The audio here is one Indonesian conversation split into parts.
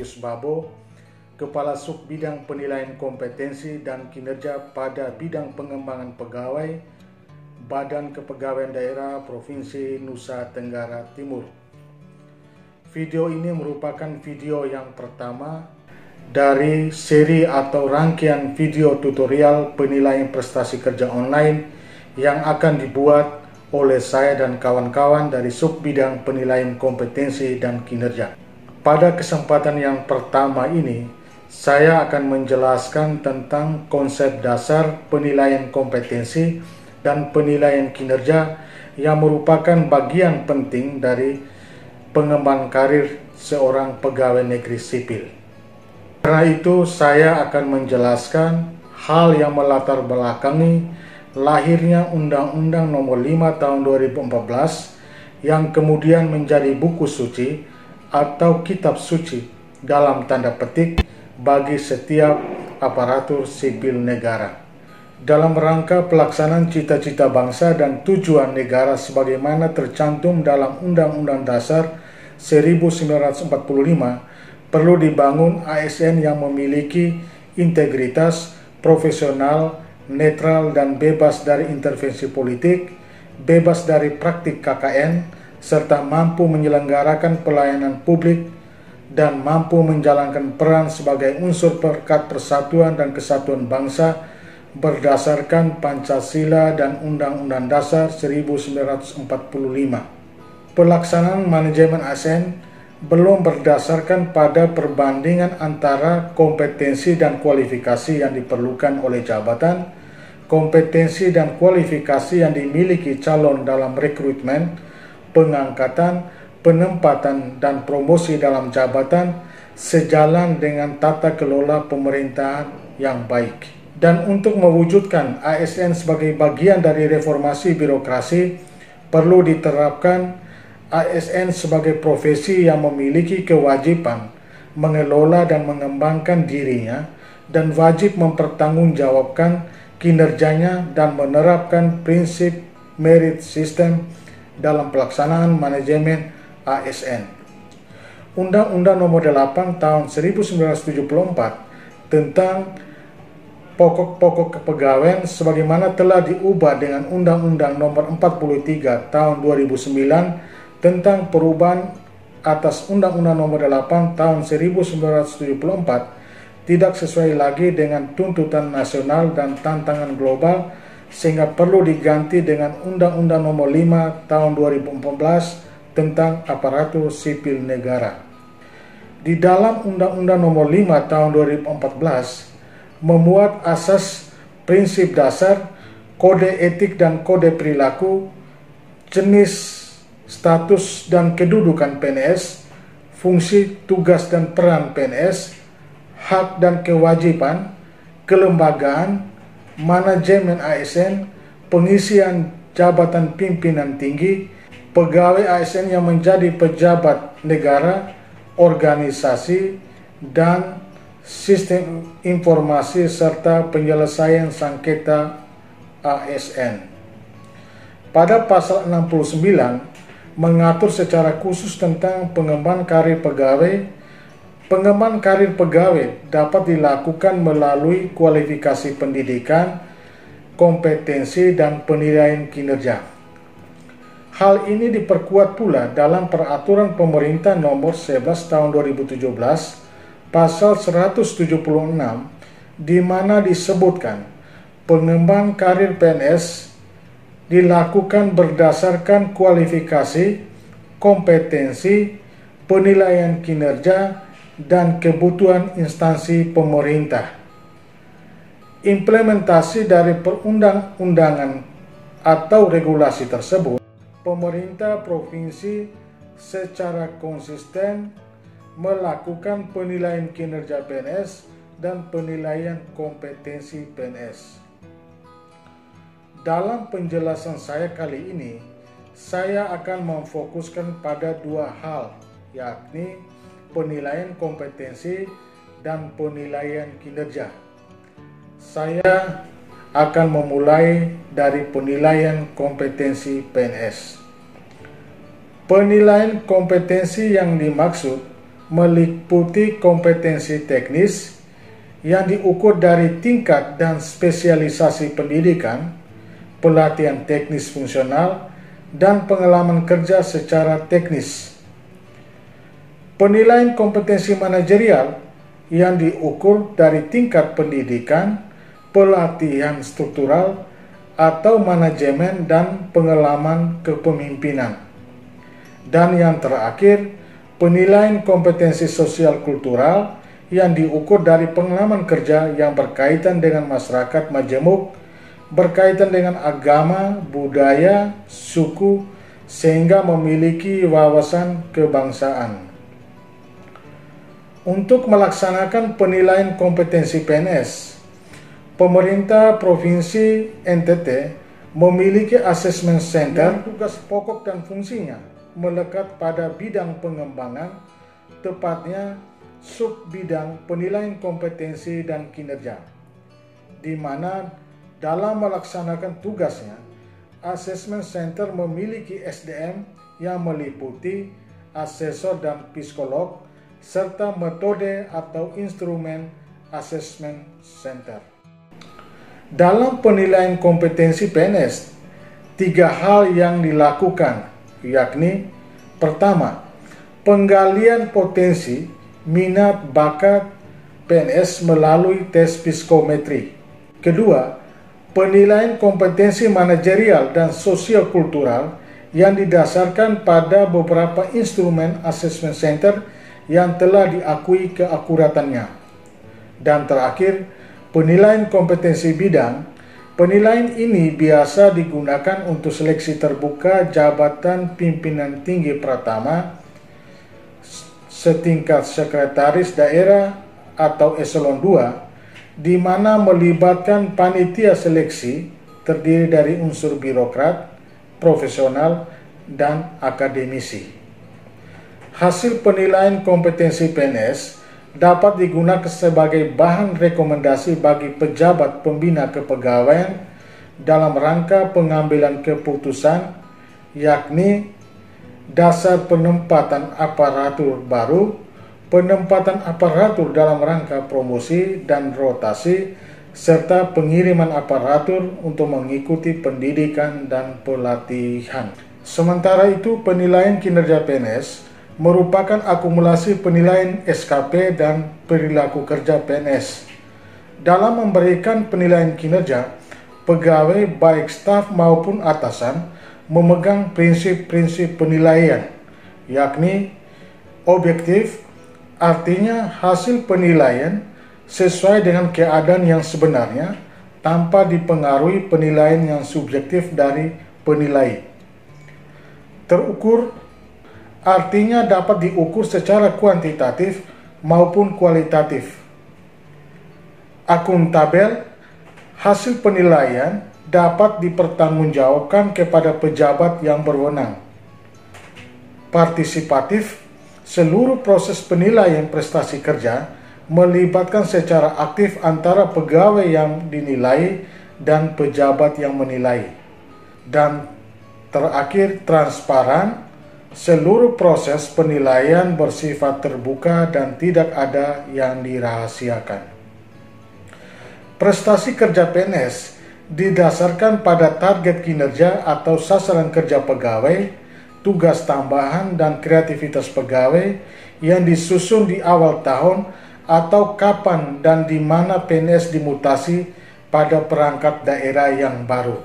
Ignatius Babo, Kepala Sub Bidang Penilaian Kompetensi dan Kinerja pada Bidang Pengembangan Pegawai, Badan Kepegawaian Daerah Provinsi Nusa Tenggara Timur. Video ini merupakan video yang pertama dari seri atau rangkaian video tutorial penilaian prestasi kerja online yang akan dibuat oleh saya dan kawan-kawan dari Sub Bidang Penilaian Kompetensi dan Kinerja. Pada kesempatan yang pertama ini, saya akan menjelaskan tentang konsep dasar penilaian kompetensi dan penilaian kinerja yang merupakan bagian penting dari pengembangan karir seorang pegawai negeri sipil. Karena itu, saya akan menjelaskan hal yang melatar belakangi lahirnya Undang-Undang Nomor 5 Tahun 2014 yang kemudian menjadi buku suci atau kitab suci dalam tanda petik bagi setiap aparatur sipil negara. Dalam rangka pelaksanaan cita-cita bangsa dan tujuan negara sebagaimana tercantum dalam Undang-Undang Dasar 1945, perlu dibangun ASN yang memiliki integritas, profesional, netral dan bebas dari intervensi politik, bebas dari praktik KKN, serta mampu menyelenggarakan pelayanan publik dan mampu menjalankan peran sebagai unsur perekat persatuan dan kesatuan bangsa berdasarkan Pancasila dan Undang-Undang Dasar 1945. Pelaksanaan manajemen ASN belum berdasarkan pada perbandingan antara kompetensi dan kualifikasi yang diperlukan oleh jabatan, kompetensi dan kualifikasi yang dimiliki calon dalam rekrutmen, pengangkatan, penempatan, dan promosi dalam jabatan sejalan dengan tata kelola pemerintahan yang baik. Dan untuk mewujudkan ASN sebagai bagian dari reformasi birokrasi, perlu diterapkan ASN sebagai profesi yang memiliki kewajiban mengelola dan mengembangkan dirinya dan wajib mempertanggungjawabkan kinerjanya dan menerapkan prinsip merit system dalam pelaksanaan manajemen ASN. Undang-Undang Nomor 8 Tahun 1974 tentang pokok-pokok kepegawaian sebagaimana telah diubah dengan Undang-Undang Nomor 43 Tahun 2009 tentang perubahan atas Undang-Undang Nomor 8 Tahun 1974 tidak sesuai lagi dengan tuntutan nasional dan tantangan global sehingga perlu diganti dengan Undang-Undang Nomor 5 Tahun 2014 tentang aparatur sipil negara. Di dalam Undang-Undang Nomor 5 Tahun 2014 memuat asas prinsip dasar, kode etik dan kode perilaku, jenis, status dan kedudukan PNS, fungsi, tugas dan peran PNS, hak dan kewajiban, kelembagaan, manajemen ASN, pengisian jabatan pimpinan tinggi, pegawai ASN yang menjadi pejabat negara, organisasi, dan sistem informasi serta penyelesaian sengketa ASN. Pada pasal 69 mengatur secara khusus tentang pengembangan karir pegawai. Pengembangan karir pegawai dapat dilakukan melalui kualifikasi pendidikan, kompetensi, dan penilaian kinerja. Hal ini diperkuat pula dalam Peraturan Pemerintah Nomor 11 Tahun 2017, Pasal 176, di mana disebutkan pengembangan karir PNS dilakukan berdasarkan kualifikasi, kompetensi, penilaian kinerja, dan kebutuhan instansi pemerintah. Implementasi dari perundang-undangan atau regulasi tersebut, pemerintah provinsi secara konsisten melakukan penilaian kinerja PNS dan penilaian kompetensi PNS. Dalam penjelasan saya kali ini, saya akan memfokuskan pada dua hal, yakni penilaian kompetensi dan penilaian kinerja. Saya akan memulai dari penilaian kompetensi PNS. Penilaian kompetensi yang dimaksud meliputi kompetensi teknis yang diukur dari tingkat dan spesialisasi pendidikan, pelatihan teknis fungsional, dan pengalaman kerja secara teknis. Penilaian kompetensi manajerial yang diukur dari tingkat pendidikan, pelatihan struktural, atau manajemen dan pengalaman kepemimpinan. Dan yang terakhir, penilaian kompetensi sosial kultural yang diukur dari pengalaman kerja yang berkaitan dengan masyarakat majemuk, berkaitan dengan agama, budaya, suku, sehingga memiliki wawasan kebangsaan. Untuk melaksanakan penilaian kompetensi PNS, pemerintah Provinsi NTT memiliki Assessment Center. Tugas pokok dan fungsinya melekat pada bidang pengembangan, tepatnya sub bidang penilaian kompetensi dan kinerja, di mana dalam melaksanakan tugasnya, Assessment Center memiliki SDM yang meliputi asesor dan psikolog, serta metode atau instrumen Assessment Center. Dalam penilaian kompetensi PNS, 3 hal yang dilakukan, yakni pertama, penggalian potensi, minat, bakat PNS melalui tes psikometri. Kedua, penilaian kompetensi manajerial dan sosio-kultural yang didasarkan pada beberapa instrumen Assessment Center yang telah diakui keakuratannya. Dan terakhir, penilaian kompetensi bidang. Penilaian ini biasa digunakan untuk seleksi terbuka jabatan pimpinan tinggi pratama, setingkat sekretaris daerah atau eselon 2, di mana melibatkan panitia seleksi terdiri dari unsur birokrat, profesional, dan akademisi. Hasil penilaian kompetensi PNS dapat digunakan sebagai bahan rekomendasi bagi pejabat pembina kepegawaian dalam rangka pengambilan keputusan, yakni dasar penempatan aparatur baru, penempatan aparatur dalam rangka promosi dan rotasi, serta pengiriman aparatur untuk mengikuti pendidikan dan pelatihan. Sementara itu, penilaian kinerja PNS merupakan akumulasi penilaian SKP dan perilaku kerja PNS. Dalam memberikan penilaian kinerja, pegawai baik staf maupun atasan memegang prinsip-prinsip penilaian, yakni objektif, artinya hasil penilaian sesuai dengan keadaan yang sebenarnya tanpa dipengaruhi penilaian yang subjektif dari penilai. Terukur, artinya dapat diukur secara kuantitatif maupun kualitatif. Akuntabel, hasil penilaian dapat dipertanggungjawabkan kepada pejabat yang berwenang. Partisipatif, seluruh proses penilaian prestasi kerja melibatkan secara aktif antara pegawai yang dinilai dan pejabat yang menilai. Dan terakhir, transparan, seluruh proses penilaian bersifat terbuka dan tidak ada yang dirahasiakan. Prestasi kerja PNS didasarkan pada target kinerja atau sasaran kerja pegawai, tugas tambahan dan kreativitas pegawai yang disusun di awal tahun atau kapan dan di mana PNS dimutasi pada perangkat daerah yang baru.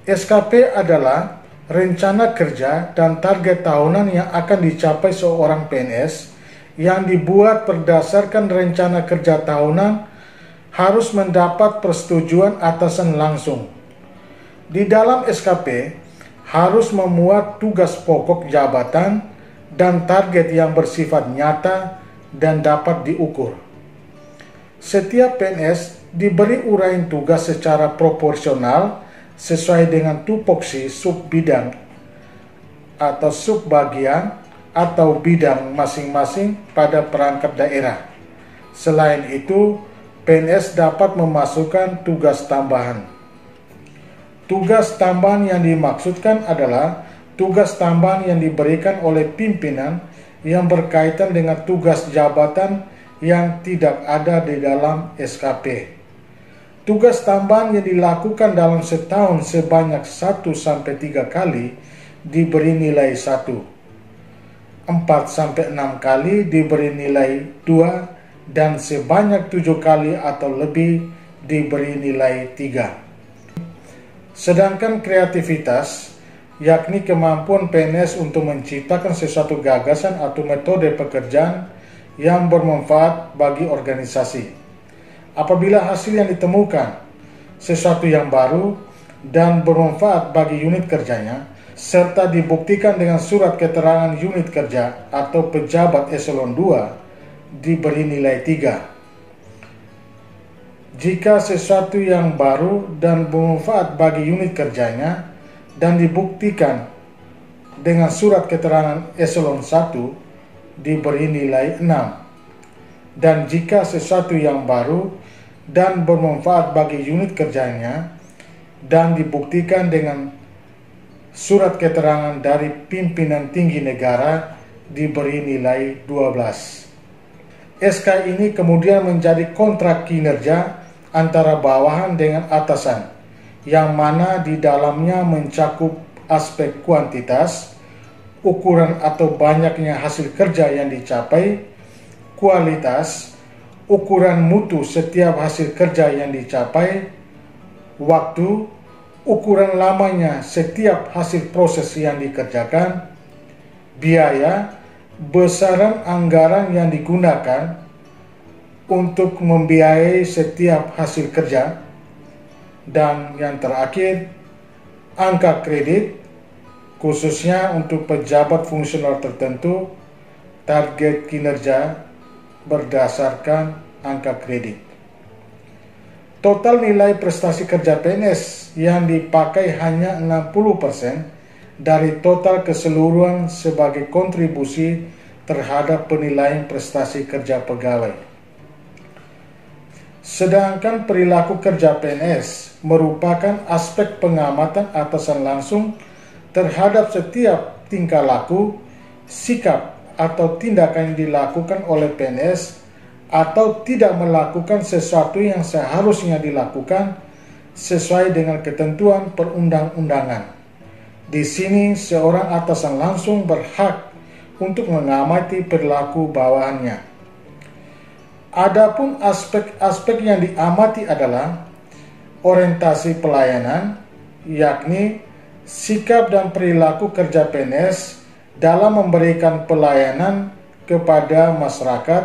SKP adalah rencana kerja dan target tahunan yang akan dicapai seorang PNS yang dibuat berdasarkan rencana kerja tahunan harus mendapat persetujuan atasan langsung. Di dalam SKP harus memuat tugas pokok jabatan dan target yang bersifat nyata dan dapat diukur. Setiap PNS diberi uraian tugas secara proporsional sesuai dengan tupoksi sub-bidang atau sub-bagian atau bidang masing-masing pada perangkat daerah. Selain itu, PNS dapat memasukkan tugas tambahan. Tugas tambahan yang dimaksudkan adalah tugas tambahan yang diberikan oleh pimpinan yang berkaitan dengan tugas jabatan yang tidak ada di dalam SKP. Tugas tambahan yang dilakukan dalam setahun sebanyak 1-3 kali diberi nilai 1. 4-6 kali diberi nilai 2 dan sebanyak 7 kali atau lebih diberi nilai 3. Sedangkan kreativitas, yakni kemampuan PNS untuk menciptakan sesuatu gagasan atau metode pekerjaan yang bermanfaat bagi organisasi. Apabila hasil yang ditemukan sesuatu yang baru dan bermanfaat bagi unit kerjanya, serta dibuktikan dengan surat keterangan unit kerja atau pejabat eselon 2, diberi nilai 3. Jika sesuatu yang baru dan bermanfaat bagi unit kerjanya dan dibuktikan dengan surat keterangan eselon 1, diberi nilai 6. Dan jika sesuatu yang baru dan bermanfaat bagi unit kerjanya dan dibuktikan dengan surat keterangan dari pimpinan tinggi negara, diberi nilai 12. SK ini kemudian menjadi kontrak kinerja antara bawahan dengan atasan, yang mana di dalamnya mencakup aspek kuantitas, ukuran atau banyaknya hasil kerja yang dicapai, kualitas, ukuran mutu setiap hasil kerja yang dicapai, waktu, ukuran lamanya setiap hasil proses yang dikerjakan, biaya, besaran anggaran yang digunakan untuk membiayai setiap hasil kerja, dan yang terakhir, angka kredit, khususnya untuk pejabat fungsional tertentu, target kinerja berdasarkan angka kredit. Total nilai prestasi kerja PNS yang dipakai hanya 60% dari total keseluruhan sebagai kontribusi terhadap penilaian prestasi kerja pegawai. Sedangkan perilaku kerja PNS merupakan aspek pengamatan atasan langsung terhadap setiap tingkah laku, sikap, atau tindakan yang dilakukan oleh PNS atau tidak melakukan sesuatu yang seharusnya dilakukan sesuai dengan ketentuan perundang-undangan. Di sini seorang atasan langsung berhak untuk mengamati perilaku bawahannya. Adapun aspek-aspek yang diamati adalah orientasi pelayanan, yakni sikap dan perilaku kerja PNS dalam memberikan pelayanan kepada masyarakat,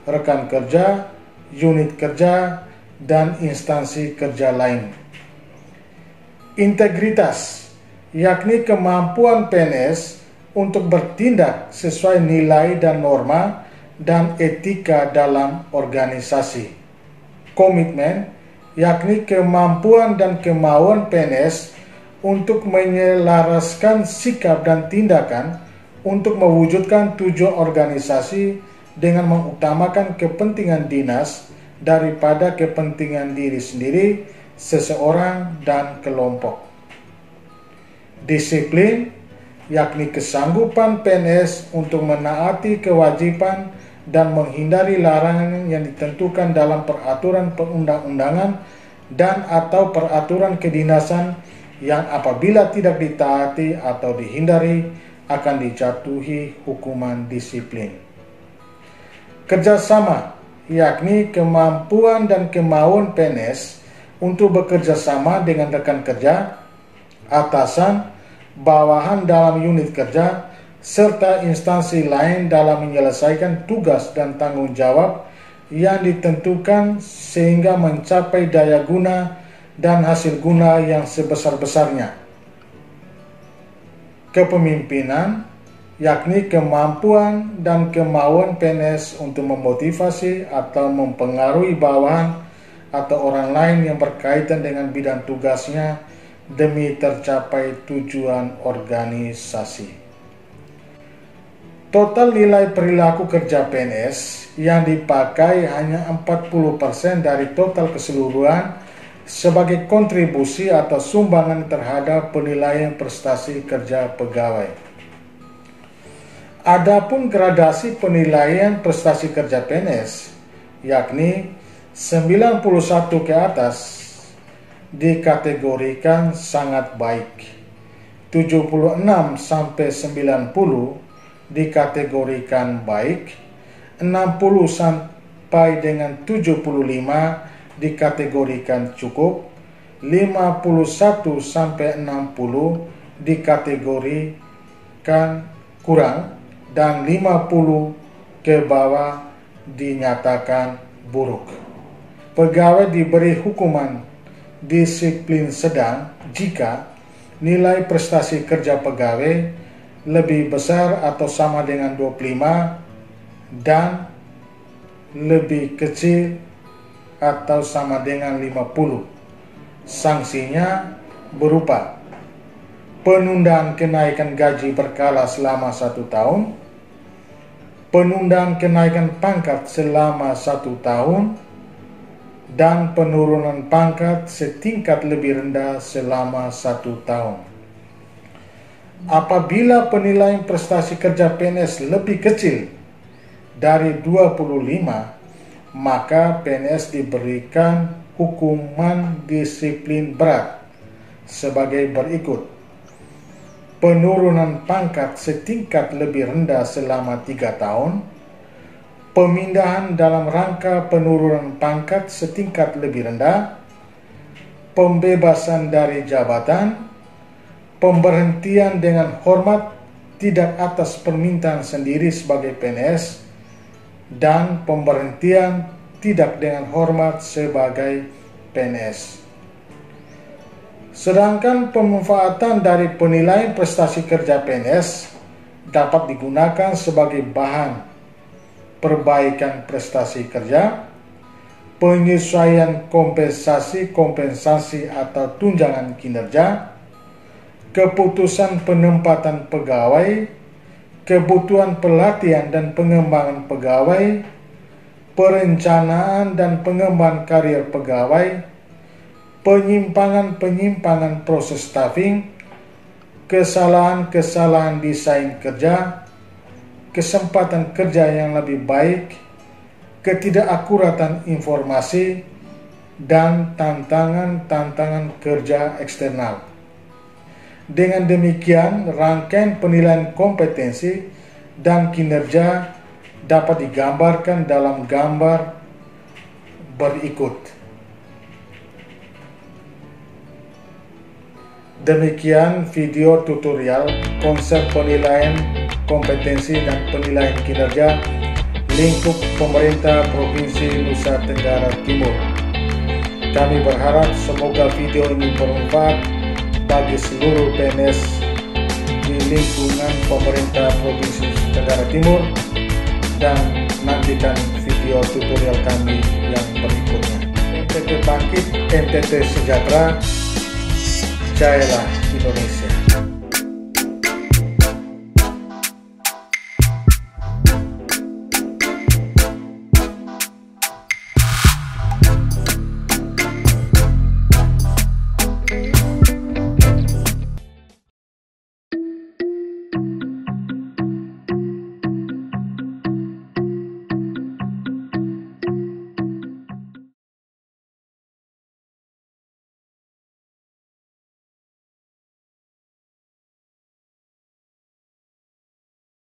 rekan kerja, unit kerja, dan instansi kerja lain. Integritas, yakni kemampuan PNS untuk bertindak sesuai nilai dan norma dan etika dalam organisasi. Komitmen, yakni kemampuan dan kemauan PNS untuk menyelaraskan sikap dan tindakan untuk mewujudkan tujuan organisasi dengan mengutamakan kepentingan dinas daripada kepentingan diri sendiri, seseorang, dan kelompok. Disiplin, yakni kesanggupan PNS untuk menaati kewajiban dan menghindari larangan yang ditentukan dalam peraturan perundang-undangan dan atau peraturan kedinasan yang apabila tidak ditaati atau dihindari akan dijatuhi hukuman disiplin. Kerjasama, yakni kemampuan dan kemauan PNS untuk bekerja sama dengan rekan kerja, atasan, bawahan dalam unit kerja, serta instansi lain dalam menyelesaikan tugas dan tanggung jawab yang ditentukan sehingga mencapai daya guna dan hasil guna yang sebesar-besarnya. Kepemimpinan, yakni kemampuan dan kemauan PNS untuk memotivasi atau mempengaruhi bawahan atau orang lain yang berkaitan dengan bidang tugasnya demi tercapai tujuan organisasi. Total nilai perilaku kerja PNS yang dipakai hanya 40% dari total keseluruhan sebagai kontribusi atau sumbangan terhadap penilaian prestasi kerja pegawai. Adapun gradasi penilaian prestasi kerja PNS, yakni 91 ke atas dikategorikan sangat baik, 76 sampai 90 dikategorikan baik, 60 sampai dengan 75 dikategorikan cukup, 51 sampai 60 dikategorikan kurang, dan 50 ke bawah dinyatakan buruk. Pegawai diberi hukuman disiplin sedang jika nilai prestasi kerja pegawai lebih besar atau sama dengan 25 dan lebih kecil atau sama dengan 50. Sanksinya berupa penundaan kenaikan gaji berkala selama 1 tahun, penundaan kenaikan pangkat selama 1 tahun, dan penurunan pangkat setingkat lebih rendah selama 1 tahun. Apabila penilaian prestasi kerja PNS lebih kecil dari 25, maka PNS diberikan hukuman disiplin berat sebagai berikut: penurunan pangkat setingkat lebih rendah selama 3 tahun, pemindahan dalam rangka penurunan pangkat setingkat lebih rendah, pembebasan dari jabatan, pemberhentian dengan hormat tidak atas permintaan sendiri sebagai PNS, dan pemberhentian tidak dengan hormat sebagai PNS. Sedangkan pemanfaatan dari penilaian prestasi kerja PNS dapat digunakan sebagai bahan perbaikan prestasi kerja, penyesuaian kompensasi atau tunjangan kinerja, keputusan penempatan pegawai, kebutuhan pelatihan dan pengembangan pegawai, perencanaan dan pengembangan karir pegawai, penyimpangan proses staffing, kesalahan desain kerja, kesempatan kerja yang lebih baik, ketidakakuratan informasi, dan tantangan kerja eksternal. Dengan demikian, rangkaian penilaian kompetensi dan kinerja dapat digambarkan dalam gambar berikut. Demikian video tutorial konsep penilaian kompetensi dan penilaian kinerja lingkup pemerintah Provinsi Nusa Tenggara Timur. Kami berharap semoga video ini bermanfaat bagi seluruh PNS di lingkungan pemerintah Provinsi Nusa Tenggara Timur, dan nantikan video tutorial kami yang berikutnya. NTT Bangkit, NTT Sejahtera, jayalah Indonesia.